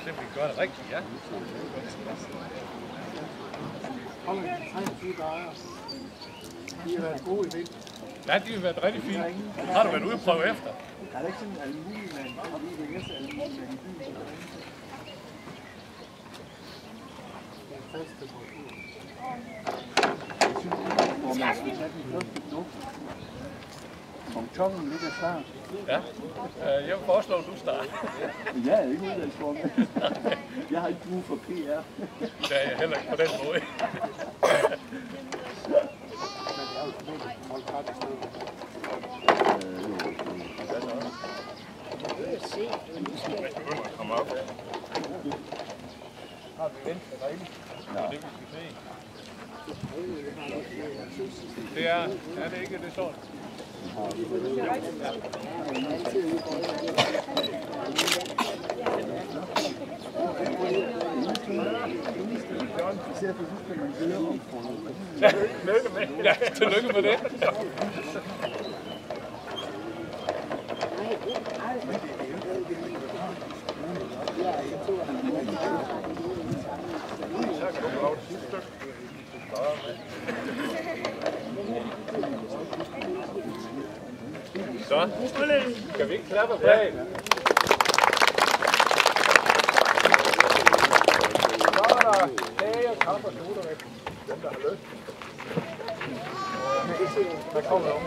Se, om vi kan gøre det rigtigt, ja. Hold da, 23 grader. De har været gode i vind. Ja, de har været rigtig fine. Har du været ude og prøve efter? Er der ikke sådan en aluminiumand? Fordi det er næste aluminiumand i byen. Det er fast temperatur. Jeg synes ikke, hvor man skal have den første duft. Pontonen ligger klar. Ja, jeg vil foreslå, at du starter. Jeg er ikke udvalgsformand. Jeg har ikke brug for PR. Det er jeg heller ikke på den måde. Men det er jo sådan, folk har det stedet. Jeg skal begynde at komme op. Har vi vendt det rigtigt? Det er det, vi skal se. Det er det ikke det sådan? Tillykke med det. Så, kan vi ikke klappe bag? Så er der kage og kaffe og soda med. Dem, der har lyst. Der kommer nogen.